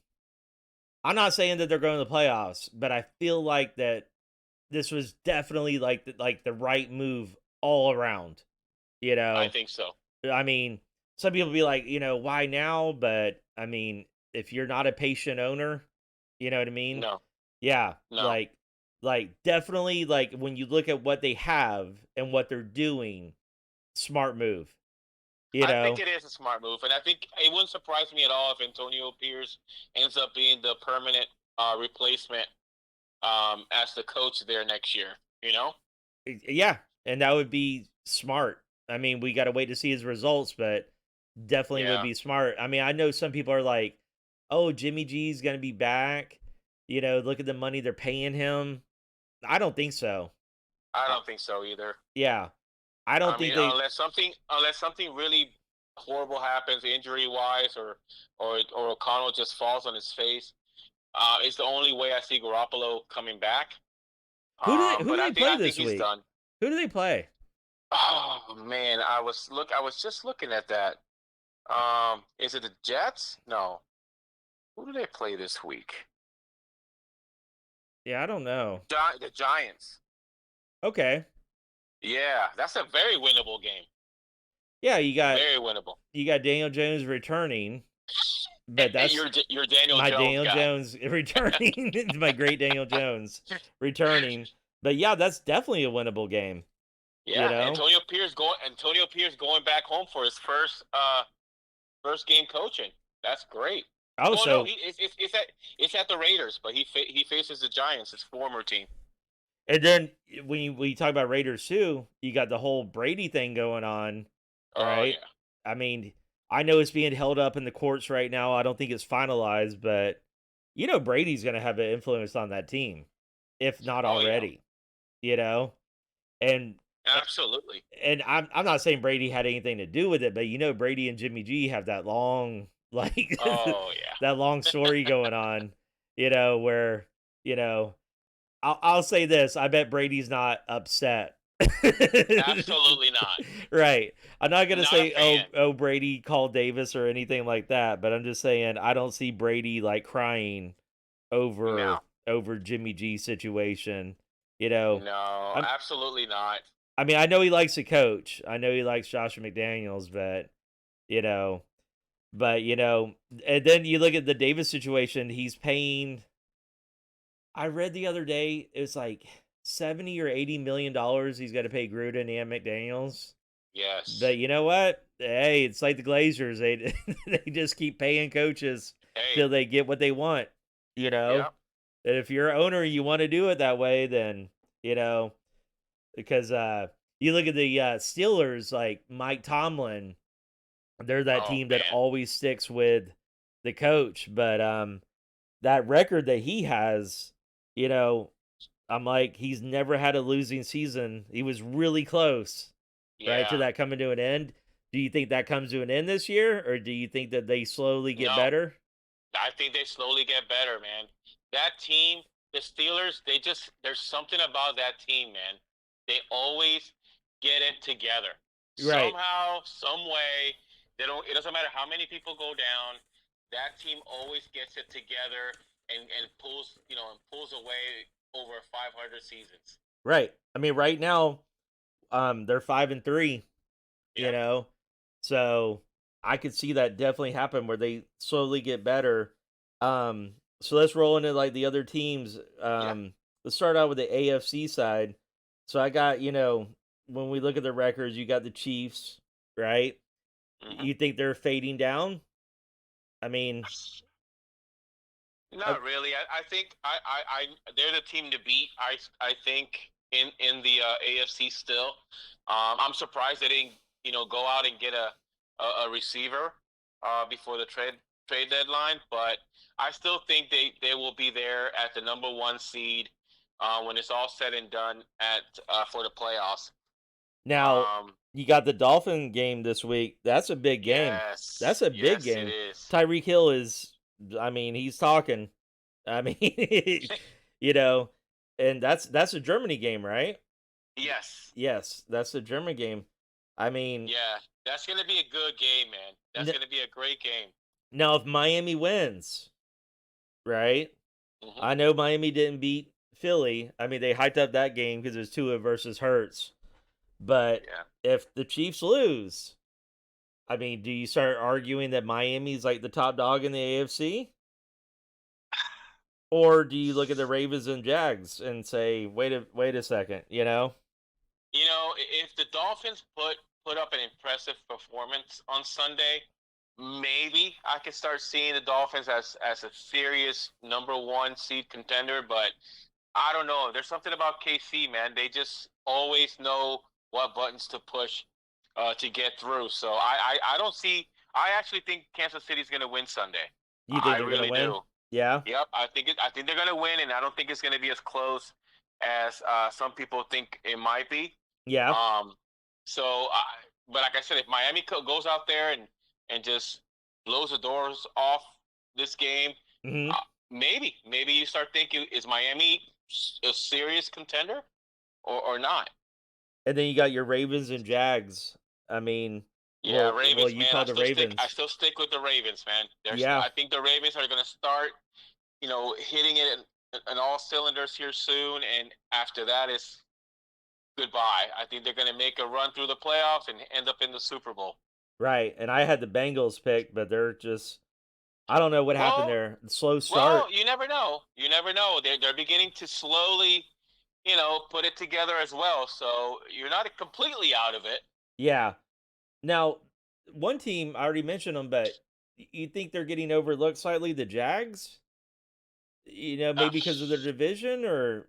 I'm not saying that they're going to the playoffs, but I feel like that this was definitely like the right move all around, you I know. think so. I mean, some people be like, why now? But I mean, if you're not a patient owner, you know what I mean? No, Yeah, no. like definitely like when you look at what they have and what they're doing, smart move, you I think know? it is a smart move, and I think it wouldn't surprise me at all if Antonio Pierce ends up being the permanent replacement as the coach there next year. You know? Yeah, and that would be smart. I mean, we got to wait to see his results, but definitely would Yeah. be smart. I mean, I know some people are like, "Oh, Jimmy G's going to be back." Look at the money they're paying him. I don't think so. I Uh, don't think so either. yeah, I don't I think mean, they. unless something really horrible happens injury wise, or O'Connell just falls on his face, it's the only way I see Garoppolo coming back. Who But do I they think play I think this he's week? done. Who do they play? Oh man, I was just looking at that. Is it the Jets? No. Who do they play this week? Yeah, I don't know. The Giants. Okay. Yeah, that's a very winnable game. Yeah, Very winnable. you got Daniel Jones returning, but that's You're Daniel my Jones Daniel guy. Jones returning. It's my great Daniel Jones returning. But yeah, that's definitely a winnable game. You Yeah, know. Antonio Pierce going back home for his first game coaching. That's great. Well, no, Also, it's at the Raiders, but he faces the Giants, his former team. and then when you talk about Raiders too, you got the whole Brady thing going on, Oh right? yeah. I mean, I know it's being held up in the courts right now. I don't think it's finalized, but Brady's going to have an influence on that team, if not Oh yeah. already. You know, and Absolutely. and I'm not saying Brady had anything to do with it, but Brady and Jimmy G have that long like Oh yeah. that long story going on. Where you know I'll say this: I bet Brady's not upset. Absolutely not. Right. I'm not gonna Not a say, fan. oh, Brady called Davis or anything like that, but I'm just saying I don't see Brady like crying over No. Jimmy G situation. You know, No, I'm absolutely not. I mean, I know he likes to coach. I know he likes Joshua McDaniels, you know, but and then you look at the Davis situation. He's paying. I read the other day it was like 70 or 80 million dollars he's got to pay Gruden and McDaniels. Yes. But you know what? Hey, it's like the Glazers. They they just keep paying coaches Hey. till they get what they want. You know, Yep. and if you're an owner, and you want to do it that way, then you know because you look at the Steelers, like Mike Tomlin, they're that Oh team that man. always sticks with the coach, but that record that he has, you know, I'm like he's never had a losing season. He was really close, right, to Yeah. that coming to an end. Do you think that comes to an end this year, or do you think that they slowly get No. better? I think they slowly get better, man. That team, the Steelers, there's something about that team, man. They always get it together. Right, Somehow, some way, they don't it doesn't matter how many people go down, that team always gets it together and pulls away over 500 seasons. right. I mean, right now, they're 5-3. You Yep. know? So, I could see that definitely happen where they slowly get better. So let's roll into, like, the other teams. Yeah. Let's start out with the AFC side. So I got, when we look at the records, you got the Chiefs, right? Hmm. You think they're fading down? I mean, uh, Not really. I think they're the team to beat. I think in the AFC still. I'm surprised they didn't go out and get a receiver before the trade deadline, but I still think they will be there at the number one seed when it's all said and done at for the playoffs. now Um, you got the Dolphin game this week. That's a big game. That's yes, a big yes, it game. is. Tyreek Hill is, I mean, he's talking. I mean, you know, and that's a Germany game, right? Yes. Yes, that's the German game. I mean, Yeah, that's gonna be a good game, man. That's n- gonna be a great game. now if Miami wins, right? Hmm. I know Miami didn't beat Philly. I mean, they hyped up that game because it was Tua versus Hurts. But Yeah. if the Chiefs lose, I mean, do you start arguing that Miami's like the top dog in the AFC? Or do you look at the Ravens and Jags and say, wait a second, you know? If the Dolphins put up an impressive performance on Sunday, maybe I could start seeing the Dolphins as a serious number one seed contender. But I don't know. There's something about KC, man. They just always know what buttons to push to get through. So I don't see. I actually think Kansas City's going to win Sunday. You think I they're gonna really win? do. Yeah? Yep, I think they're gonna win, and I don't think it's gonna be as close as some people think it might be. Yeah. Um, but like I said, if Miami goes out there and just blows the doors off this game, Hmm. uh, maybe you start thinking, is Miami a serious contender or not? And then you got your Ravens and Jags. I mean, Yeah, well, Ravens, you man. call the I Ravens. still stick with the Ravens, man. Yeah. I think the Ravens are gonna start, hitting it an all cylinders here soon, and after that is goodbye. I think they're going to make a run through the playoffs and end up in the Super Bowl. Right. And I had the Bengals picked, but they're just I don't know what happened Well, there. Slow start. well, you never know. You never know. They're beginning to slowly, put it together as well. So you're not completely out of it. Yeah. Now, one team I already mentioned them, but you think they're getting overlooked slightly? The Jags. Uh, Maybe because of their division, or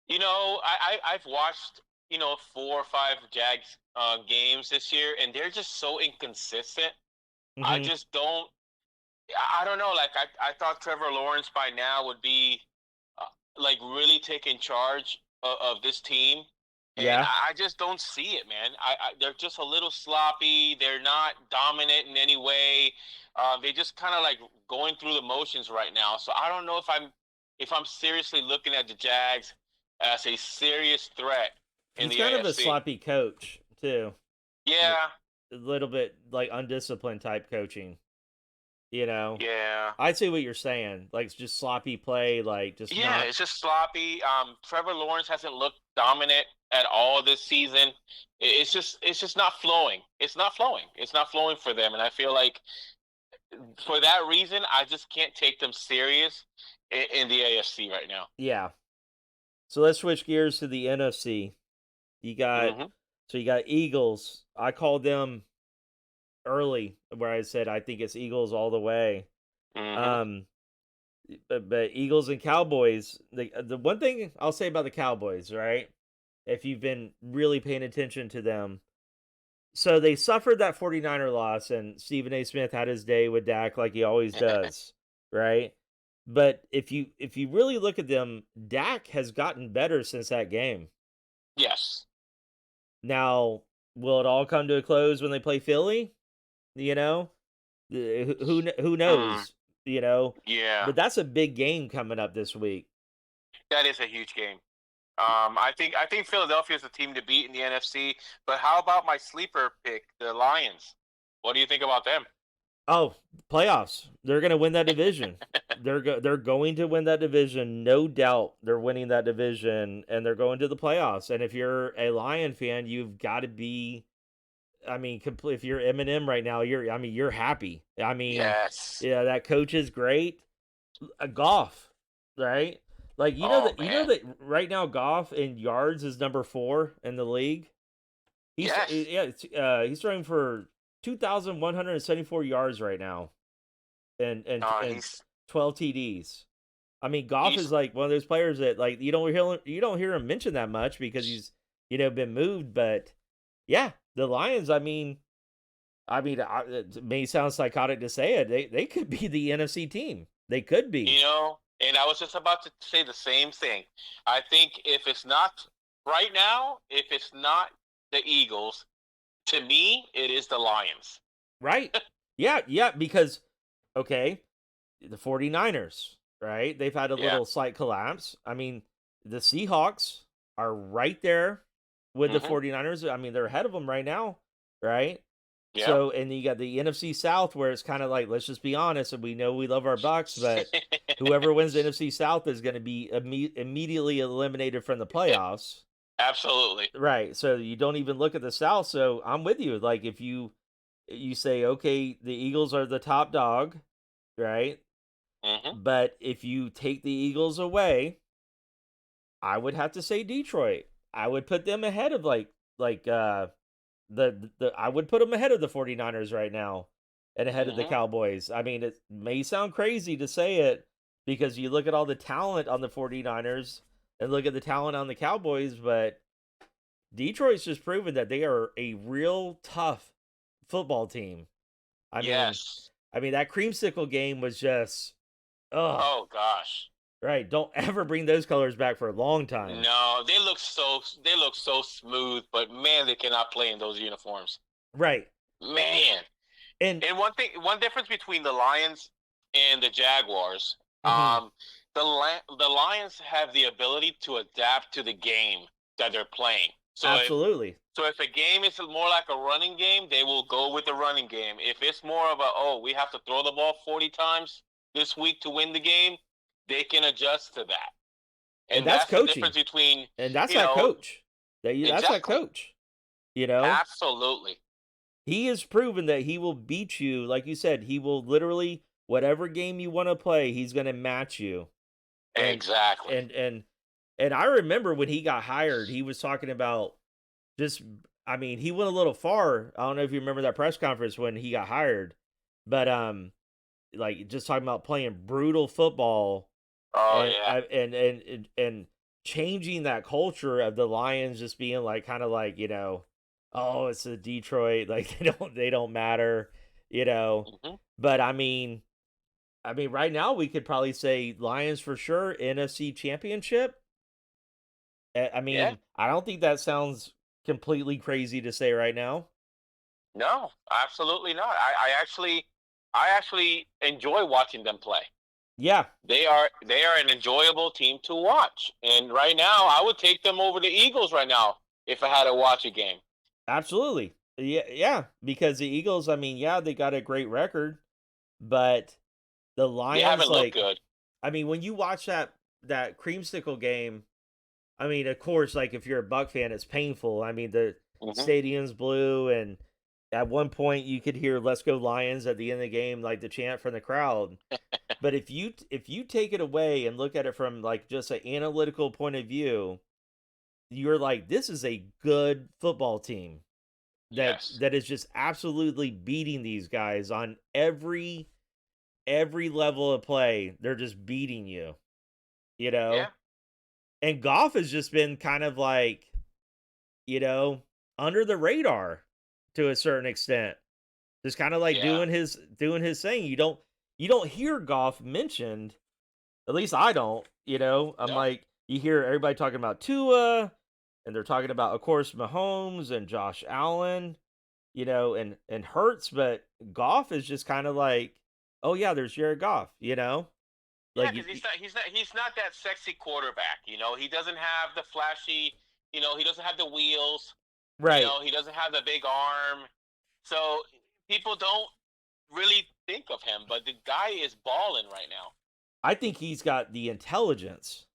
I've watched 4 or 5 Jags games this year, and they're just so inconsistent. I hmm just don't. I don't know. Like I thought Trevor Lawrence by now would be like really taking charge of this team, and yeah. I just don't see it, man. They're just a little sloppy. They're not dominant in any way. They just kind of like going through the motions right now. So I don't know if I'm seriously looking at the Jags as a serious threat in He's the kind of a AFC. sloppy coach too. Yeah, A little bit like undisciplined type coaching. You know, yeah. I see what you're saying. Like it's just sloppy play, like just Yeah, not. it's just sloppy. Trevor Lawrence hasn't looked dominant at all this season. It's just not flowing. It's not flowing. It's not flowing for them, and I feel like for that reason, I just can't take them serious in the AFC right now. Yeah. So let's switch gears to the NFC. You got Hmm. so you got Eagles. I called them early where I said I think it's Eagles all the way. Hmm. Um, but Eagles and Cowboys. The one thing I'll say about the Cowboys, right? If you've been really paying attention to them, so they suffered that 49er loss, and Stephen A. Smith had his day with Dak like he always does, right? But if you really look at them, Dak has gotten better since that game. Yes. Now, will it all come to a close when they play Philly? You know, who Mm, knows? You know, yeah, but that's a big game coming up this week. that is a huge game. I think Philadelphia is the team to beat in the NFC. But how about my sleeper pick, the Lions? What do you think about them? Oh, playoffs! They're going to win that division. They're going to win that division, no doubt. They're winning that division, and they're going to the playoffs. And if you're a Lion fan, you've got to be. I mean, complete. If you're Eminem right now, you're happy. I mean, Yes. yeah, that coach is great. Golf, right? Like Oh man. that right now, golf in yards is number 4 in the league. Yes. Yeah, he's throwing for 2,174 yards right now, and He's 12 TDs. I mean, golf he's is like one of those players that like you don't hear him mention that much because he's been moved. But yeah, the Lions. It may sound psychotic to say it. They could be the NFC team. They could be. and I was just about to say the same thing. I think if it's not right now, if it's not the Eagles, to me, it is the Lions. Right. Yeah, yeah, because okay, the 49ers, right? They've had a Yeah. little slight collapse. I mean, the Seahawks are right there with the Hmm. 49ers. I mean, they're ahead of them right now, right? Yeah. So, and you got the NFC South where it's kind of like, let's just be honest, and we know we love our Bucks, but whoever wins the NFC South is going to be immediately eliminated from the playoffs. Absolutely. Right. So you don't even look at the South. So I'm with you. Like if you say, okay, the Eagles are the top dog, right? Hmm. But if you take the Eagles away, I would have to say Detroit. I would put them ahead of like the I would put them ahead of the 49ers right now and ahead of the Hmm. Cowboys. I mean, it may sound crazy to say it because you look at all the talent on the 49ers and look at the talent on the Cowboys, but Detroit's just proven that they are a real tough football team. I mean, Yes. that creamsicle game was just, ugh, Oh gosh. right. Don't ever bring those colors back for a long time. No, they look so smooth, but man, they cannot play in those uniforms. Right. Man. And And one difference between the Lions and the Jaguars, mhm, the Lions have the ability to adapt to the game that they're playing. absolutely. So if a game is more like a running game, they will go with the running game. If it's more of we have to throw the ball 40 times this week to win the game, they can adjust to that. And And that's that's the coaching. difference between, And that's you that know, coach. That's that exactly. coach. You know, Absolutely. he has proven that he will beat you. Like you said, he will literally whatever game you want to play, he's going to match you. And Exactly. and and and I remember when he got hired, he was talking about just. I mean, he went a little far. I don't know if you remember that press conference when he got hired, but like just talking about playing brutal football Oh and yeah. and changing that culture of the Lions just being like kind of like oh, it's a Detroit, like they don't matter, you know. Hmm. But I mean right now we could probably say Lions for sure NFC Championship. I Yeah. mean I don't think that sounds completely crazy to say right now. No, absolutely not. I actually enjoy watching them play. Yeah, They are an enjoyable team to watch. And right now, I would take them over the Eagles right now if I had to watch a game. absolutely. Yeah, because the Eagles, I mean, yeah, they got a great record, but the They Lions, haven't looked like, good. I mean, when you watch that creamsicle game, I mean, of course, like if you're a Buck fan, it's painful. I mean, the Hmm. stadium's blue, and at one point you could hear "Let's go Lions" at the end of the game, like the chant from the crowd. But if you take it away and look at it from like just an analytical point of view, you're like, this is a good football team that Yes. that is just absolutely beating these guys on every level of play. They're just beating you, you Yeah. know. And Goff has just been kind of like, you know, under the radar to a certain extent. Just kind of like Yeah. doing his thing. You don't hear Goff mentioned. At least I don't. I'm No. like you hear everybody talking about Tua, and they're talking about, of course, Mahomes and Josh Allen, and Hurts, but Goff is just kind of like, oh yeah, there's Jared Goff. Yeah, Like because he's not that sexy quarterback. He doesn't have the flashy. He doesn't have the wheels. right. He doesn't have the big arm. So people don't really think of him, but the guy is balling right now. I think he's got the intelligence.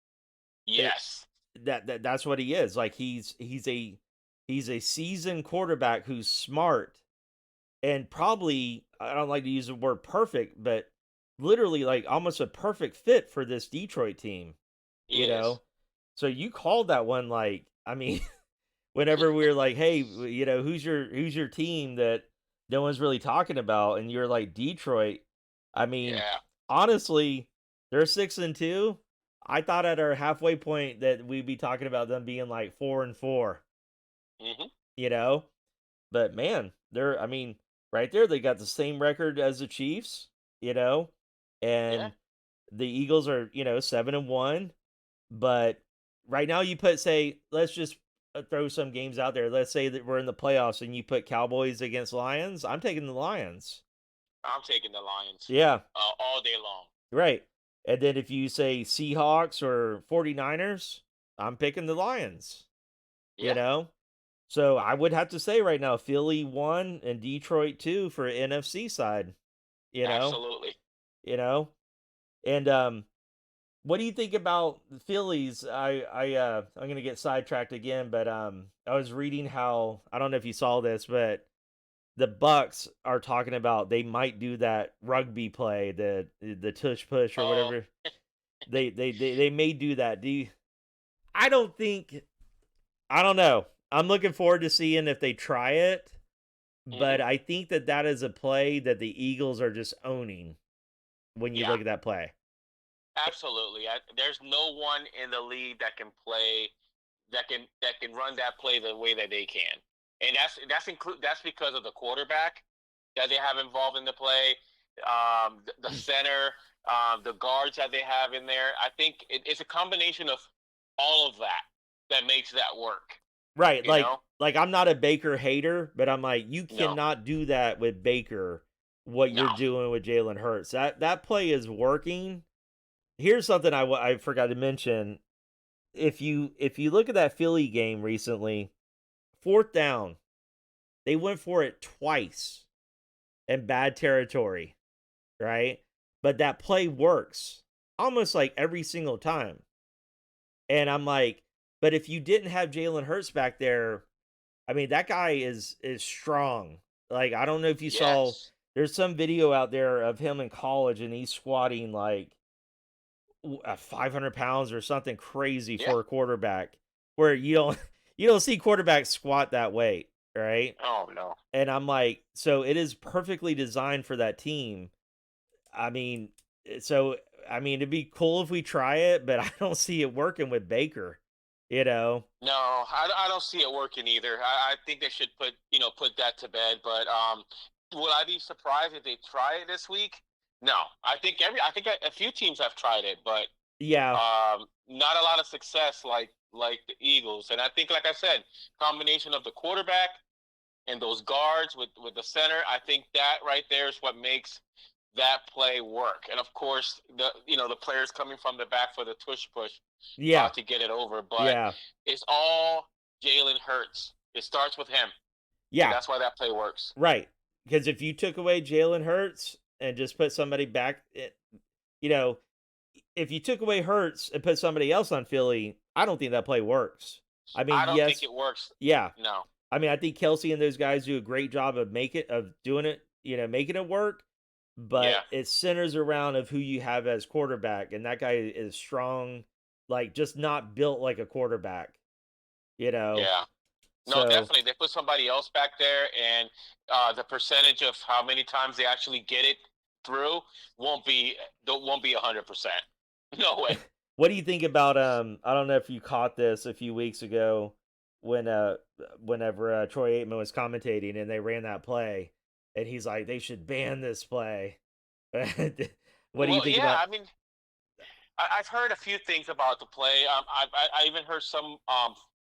It Yes. that's what he is. Like he's a seasoned quarterback who's smart and probably, I don't like to use the word perfect, but literally like almost a perfect fit for this Detroit team, He you is. know? So you called that one, like, I mean, whenever we were like, "Hey, who's your team that no one's really talking about?" and you're like, "Detroit." I mean, Yeah. honestly, they're 6-2. I thought at our halfway point that we'd be talking about them being like 4-4, Hmm. you know? But man, I mean, right there they got the same record as the Chiefs, you know? Yeah. And the Eagles are, 7-1, but right now you say, let's just throw some games out there. Let's say that we're in the playoffs and you put Cowboys against Lions. I'm taking the Lions. I'm taking the Lions Yeah, all day long. right. And then if you say Seahawks or 49ers, I'm picking the Lions, you Yeah. know? So I would have to say right now, Philly 1 and Detroit 2 for NFC side, you know? Absolutely. You know? And what do you think about the Phillies? I'm gonna get sidetracked again, but I was reading how, I don't know if you saw this, but the Bucks are talking about they might do that rugby play, the tush push or Oh. whatever. They may do that. I don't think, I don't know. I'm looking forward to seeing if they try it, but Hmm. I think that is a play that the Eagles are just owning when you Yeah. look at that play. Absolutely. There's no one in the league that can play that can run that play the way that they can, and that's because of the quarterback that they have involved in the play, the center, the guards that they have in there. I think it's a combination of all of that that makes that work. Right, You know? like I'm not a Baker hater, but I'm like, you No, cannot do that with Baker, what no. you're doing with Jalen Hurts. That play is working. Here's something I forgot to mention. If you look at that Philly game recently, fourth down, they went for it twice in bad territory, right? But that play works. almost like every single time. And I'm like, but if you didn't have Jalen Hurts back there, I mean, that guy is strong. Like, I don't know if you saw, Yes. there's some video out there of him in college and he's squatting like 500 pounds or something crazy Yeah. for a quarterback, where you don't you don't see quarterbacks squat that weight, right? Oh no. And I'm like, so it is perfectly designed for that team. I mean, so I mean, it'd be cool if we try it, but I don't see it working with Baker, you know. No, I don't see it working either. I think they should put that to bed. But will I be surprised if they try it this week? No, I think a few teams have tried it, but Yeah, not a lot of success like the Eagles. And I think, like I said, combination of the quarterback and those guards with the center, I think that right there is what makes that play work. And of course, the players coming from the back for the tush push yeah, to get it over. But yeah, it's all Jalen Hurts. It starts with him, and yeah, that's why that play works. right. Because if you took away Jalen Hurts and just put somebody back, you know, if you took away Hurts and put somebody else on Philly, I don't think that play works. I mean, I don't think yes, it works. yeah. No. I mean, I think Kelsey and those guys do a great job of doing it, making it work. But Yeah. it centers around of who you have as quarterback, and that guy is strong, like just not built like a quarterback, you know. Yeah. No, So definitely. They put somebody else back there, and the percentage of how many times they actually get it through won't be 100%. No way. what do you think about I don't know if you caught this a few weeks ago when whenever Troy Aikman was commentating and they ran that play and he's like they should ban this play. What do you Well, think yeah. about I mean, I've heard a few things about the play. I even heard some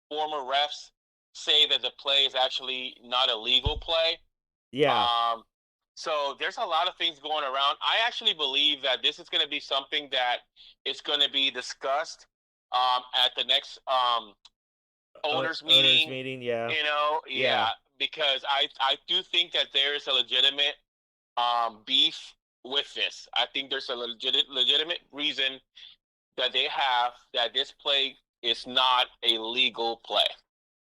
former refs say that the play is actually not a legal play. yeah, Um, so there's a lot of things going around. I actually believe that this is going to be something that is going to be discussed at the next owners owners meeting. meeting, yeah. Yeah, Yeah. because I do think that there is a legitimate beef with this. I think there's a legitimate reason that they have that this play is not a legal play.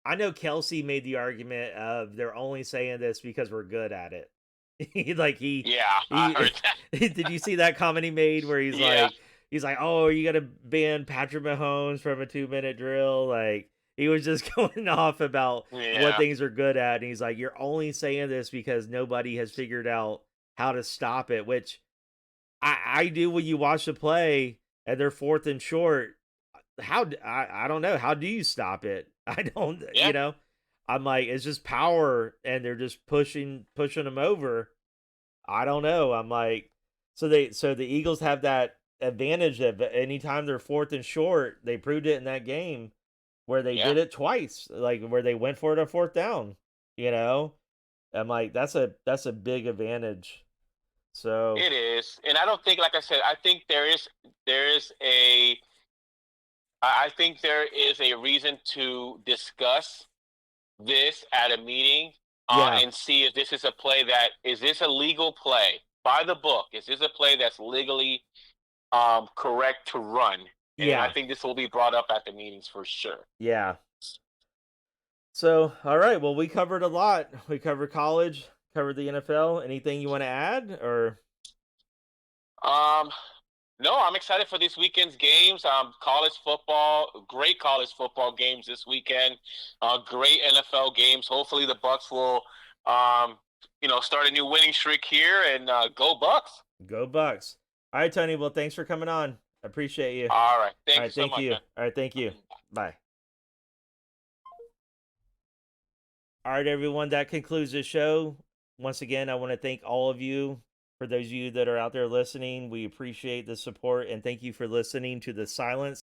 I know Kelsey made the argument of they're only saying this because we're good at it. He like Yeah, I he heard that. did you see that comment he made where Yeah, he's like, "Oh, you got to ban Patrick Mahomes from a 2-minute drill." Like he was just going off about what yeah, things are good at and he's like, "You're only saying this because nobody has figured out how to stop it," which I do when you watch the play and they're fourth and short. I don't know. How do you stop it? I don't, yeah, I'm like, it's just power and they're just pushing them over. I don't know. I'm like, so the Eagles have that advantage that anytime they're fourth and short, they proved it in that game where they yeah. did it twice, like where they went for it on fourth down, you know? I'm like, that's a big advantage. So It is, and I don't think, like I said, I think there is a I think there is a reason to discuss this at a meeting yeah, and see if this is a play that is this a legal play by the book? Is this a play that's legally correct to run? And I yeah, think this will be brought up at the meetings for sure. yeah. So, all right. Well, we covered a lot. We covered college, covered the NFL. Anything you want to add or Um, no, I'm excited for this weekend's games. College football, great college football games this weekend. Great NFL games. Hopefully, the Bucks will, um, start a new winning streak here and go Bucks. go Bucks? All right, Tony. Well, thanks for coming on. I appreciate you. All right, All thank you right, so thank much, you. man. All right, thank you. Bye. All right, everyone. That concludes the show. Once again, I want to thank all of you. For those of you that are out there listening, we appreciate the support and thank you for listening to the Silence